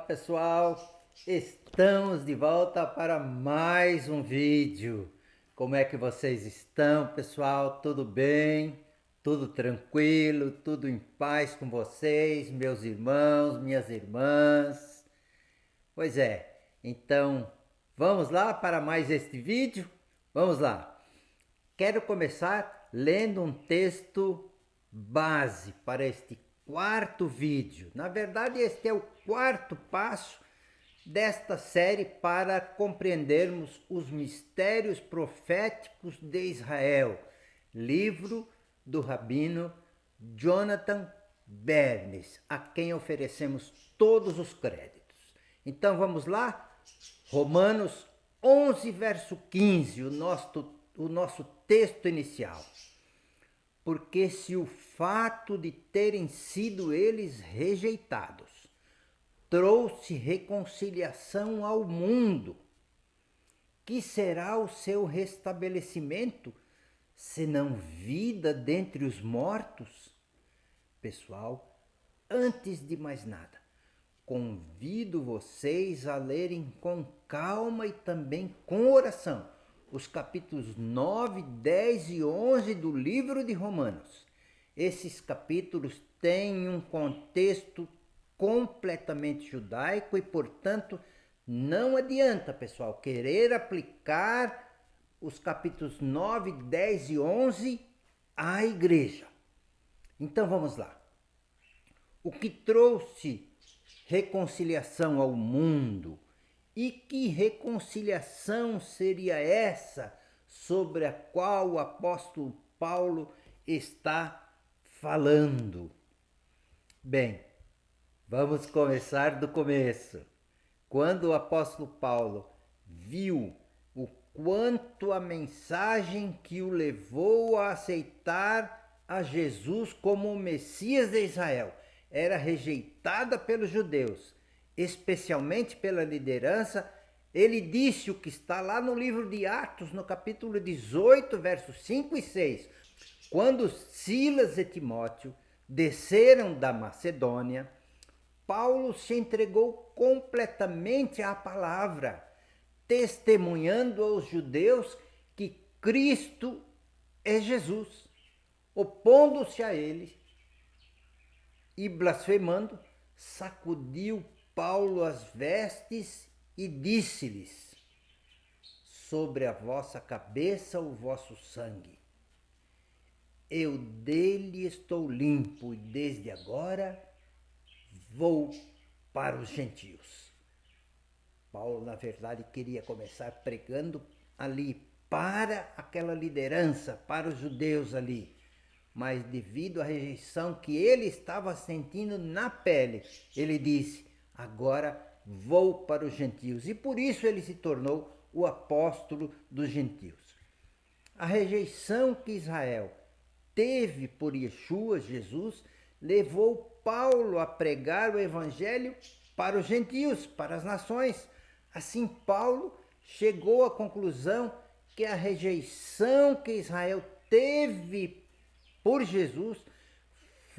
pessoal, estamos de volta para mais um vídeo. Como é que vocês estão, pessoal? Tudo bem? Tudo tranquilo? Tudo em paz com vocês, meus irmãos, minhas irmãs? Pois é, então vamos lá para mais este vídeo? Vamos lá. Quero começar lendo um texto base para este quarto vídeo. Na verdade, este é o quarto passo desta série para compreendermos os mistérios proféticos de Israel, livro do rabino Jonathan Bernis, a quem oferecemos todos os créditos. Então vamos lá, Romanos 11, verso 15, o nosso texto inicial. Porque se o fato de terem sido eles rejeitados trouxe reconciliação ao mundo, que será o seu restabelecimento, senão vida dentre os mortos? Pessoal, antes de mais nada, convido vocês a lerem com calma e também com oração os capítulos 9, 10 e 11 do livro de Romanos. Esses capítulos têm um contexto completamente judaico e, portanto, não adianta, pessoal, querer aplicar os capítulos 9, 10 e 11 à igreja. Então vamos lá. O que trouxe reconciliação ao mundo? E que reconciliação seria essa sobre a qual o apóstolo Paulo está falando? Bem, vamos começar do começo. Quando o apóstolo Paulo viu o quanto a mensagem que o levou a aceitar a Jesus como o Messias de Israel era rejeitada pelos judeus, especialmente pela liderança, ele disse o que está lá no livro de Atos, no capítulo 18, versos 5 e 6. Quando Silas e Timóteo desceram da Macedônia, Paulo se entregou completamente à palavra, testemunhando aos judeus que Cristo é Jesus, opondo-se a eles e blasfemando, sacudiu Paulo as vestes e disse-lhes: sobre a vossa cabeça o vosso sangue. Eu dele estou limpo e desde agora vou para os gentios. Paulo, na verdade, queria começar pregando ali para aquela liderança, para os judeus ali. Mas devido à rejeição que ele estava sentindo na pele, ele disse: agora vou para os gentios. E por isso ele se tornou o apóstolo dos gentios. A rejeição que Israel teve por Yeshua, Jesus, levou Paulo a pregar o evangelho para os gentios, para as nações. Assim, Paulo chegou à conclusão que a rejeição que Israel teve por Jesus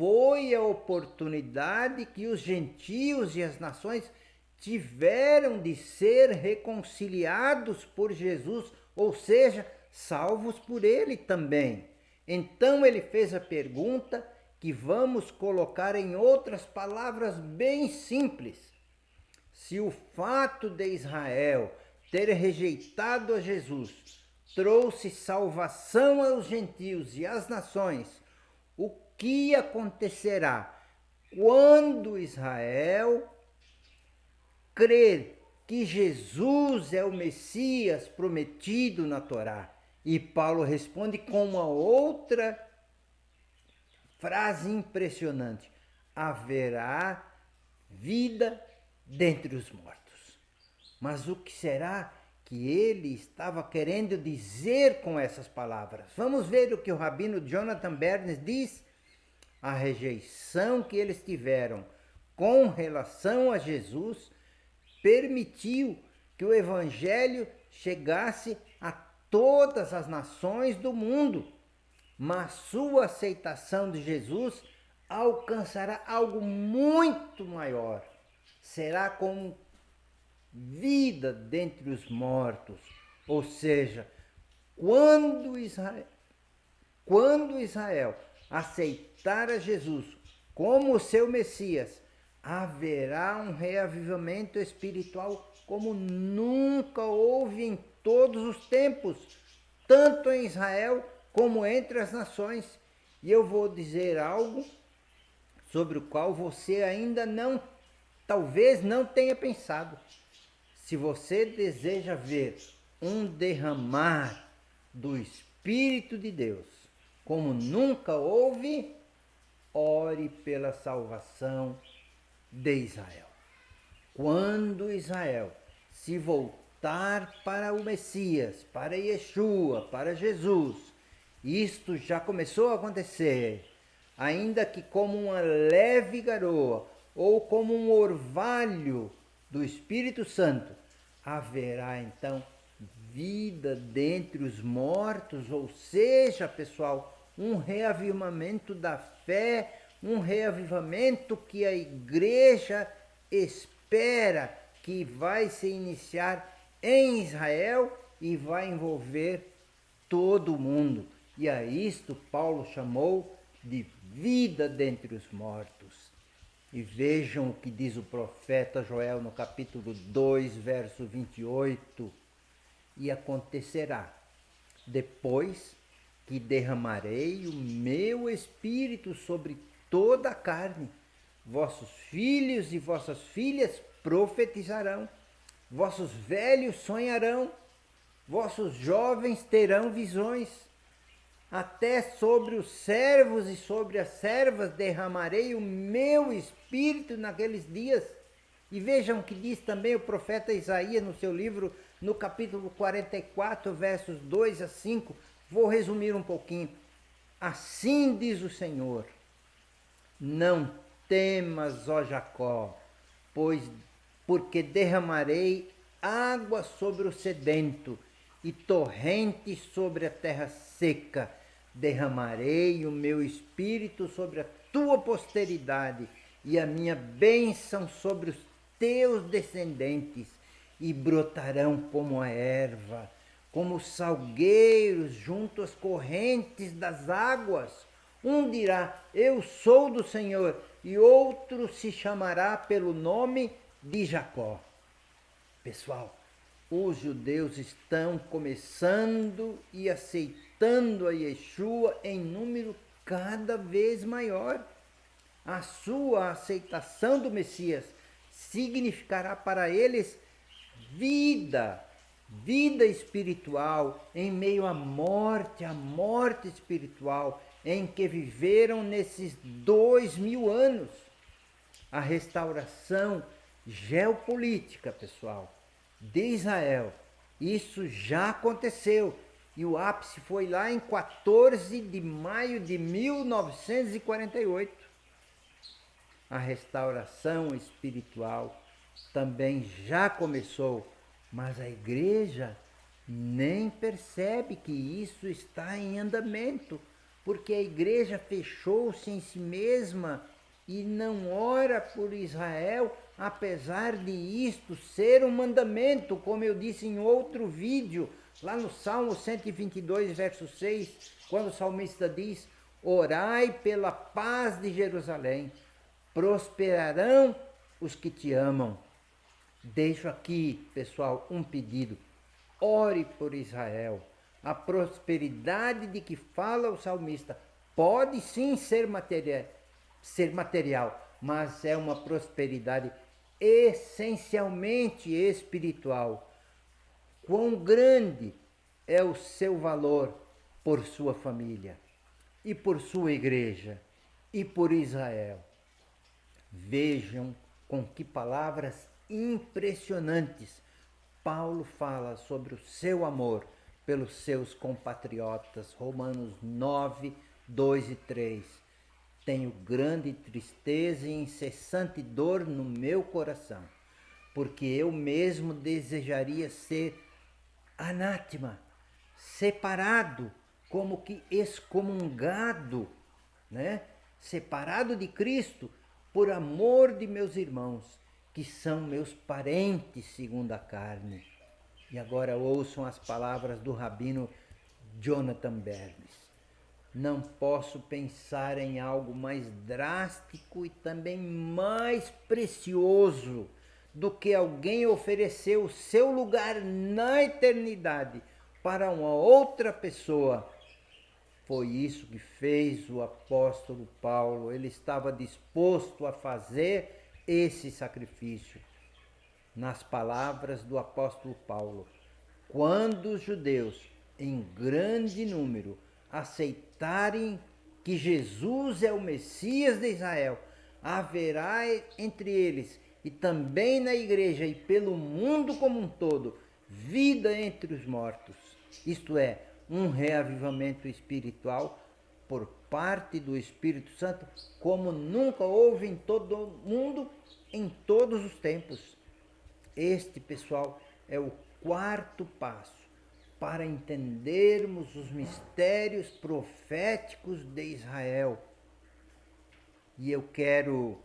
foi a oportunidade que os gentios e as nações tiveram de ser reconciliados por Jesus, ou seja, salvos por ele também. Então ele fez a pergunta que vamos colocar em outras palavras bem simples. Se o fato de Israel ter rejeitado a Jesus trouxe salvação aos gentios e às nações, o que acontecerá quando Israel crer que Jesus é o Messias prometido na Torá? E Paulo responde com uma outra frase impressionante: haverá vida dentre os mortos. Mas o que será que ele estava querendo dizer com essas palavras? Vamos ver o que o rabino Jonathan Bernis diz. A rejeição que eles tiveram com relação a Jesus permitiu que o evangelho chegasse a todas as nações do mundo, mas sua aceitação de Jesus alcançará algo muito maior. será como vida dentre os mortos. Ou seja, quando Israel aceitar a Jesus como o seu Messias, haverá um reavivamento espiritual como nunca houve em todos os tempos, tanto em Israel como entre as nações. E eu vou dizer algo sobre o qual você ainda talvez não tenha pensado. Se você deseja ver um derramar do Espírito de Deus como nunca houve, ore pela salvação de Israel. Quando Israel se voltar para o Messias, para Yeshua, para Jesus, isto já começou a acontecer, ainda que como uma leve garoa ou como um orvalho do Espírito Santo, haverá então vida dentre os mortos, ou seja, pessoal, um reavivamento da fé, um reavivamento que a igreja espera que vai se iniciar em Israel e vai envolver todo o mundo. E a isto Paulo chamou de vida dentre os mortos. E vejam o que diz o profeta Joel no capítulo 2, verso 28. E acontecerá, depois que derramarei o meu espírito sobre toda a carne, vossos filhos e vossas filhas profetizarão, vossos velhos sonharão, vossos jovens terão visões, até sobre os servos e sobre as servas derramarei o meu espírito naqueles dias. E vejam o que diz também o profeta Isaías no seu livro, no capítulo 44, versos 2 a 5. Vou resumir um pouquinho. Assim diz o Senhor: não temas, ó Jacó, porque derramarei água sobre o sedento e torrentes sobre a terra seca. Derramarei o meu espírito sobre a tua posteridade e a minha bênção sobre os teus descendentes, e brotarão como a erva, como os salgueiros junto às correntes das águas. Um dirá: eu sou do Senhor, e outro se chamará pelo nome de Jacó. Pessoal, os judeus estão começando e aceitando a Yeshua em número cada vez maior. A sua aceitação do Messias significará para eles vida espiritual em meio à morte espiritual em que viveram nesses 2000 anos. A restauração geopolítica, pessoal, de Israel, isso já aconteceu, e o ápice foi lá em 14 de maio de 1948. A restauração espiritual também já começou, mas a igreja nem percebe que isso está em andamento, porque a igreja fechou-se em si mesma e não ora por Israel, apesar de isto ser um mandamento, como eu disse em outro vídeo, lá no Salmo 122, verso 6, quando o salmista diz: orai pela paz de Jerusalém, prosperarão os que te amam. Deixo aqui, pessoal, um pedido: ore por Israel. A prosperidade de que fala o salmista pode sim ser material, mas é uma prosperidade essencialmente espiritual. Quão grande é o seu valor por sua família, e por sua igreja, e por Israel. Vejam com que palavras impressionantes Paulo fala sobre o seu amor pelos seus compatriotas. Romanos 9, 2 e 3. Tenho grande tristeza e incessante dor no meu coração, porque eu mesmo desejaria ser anátema, separado, como que excomungado, né? Separado de Cristo, por amor de meus irmãos, que são meus parentes segundo a carne. E agora ouçam as palavras do rabino Jonathan Bernis. Não posso pensar em algo mais drástico e também mais precioso do que alguém oferecer o seu lugar na eternidade para uma outra pessoa. Foi isso que fez o apóstolo Paulo. Ele estava disposto a fazer esse sacrifício. Nas palavras do apóstolo Paulo, quando os judeus, em grande número, aceitarem que Jesus é o Messias de Israel, haverá entre eles e também na igreja e pelo mundo como um todo, vida entre os mortos. Isto é, um reavivamento espiritual por parte do Espírito Santo, como nunca houve em todo o mundo, em todos os tempos. Este, pessoal, é o quarto passo para entendermos os mistérios proféticos de Israel. E eu quero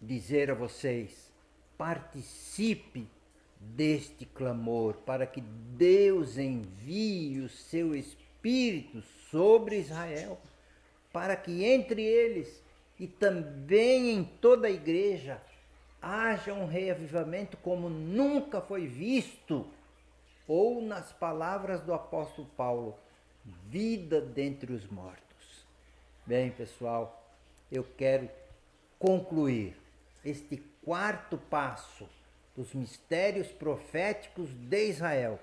dizer a vocês, participe deste clamor para que Deus envie o seu Espírito sobre Israel, para que entre eles e também em toda a igreja haja um reavivamento como nunca foi visto, ou nas palavras do apóstolo Paulo, vida dentre os mortos. Bem, pessoal, eu quero concluir este quarto passo dos mistérios proféticos de Israel,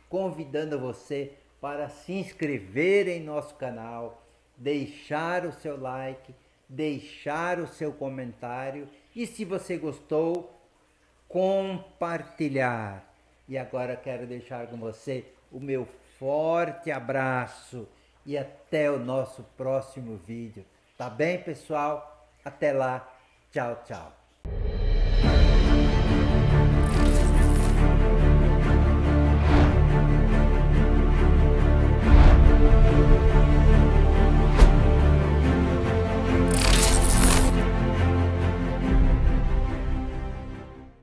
convidando você para se inscrever em nosso canal, deixar o seu like, deixar o seu comentário e, se você gostou, compartilhar. E agora quero deixar com você o meu forte abraço e até o nosso próximo vídeo. Tá bem, pessoal? Até lá. Tchau, tchau.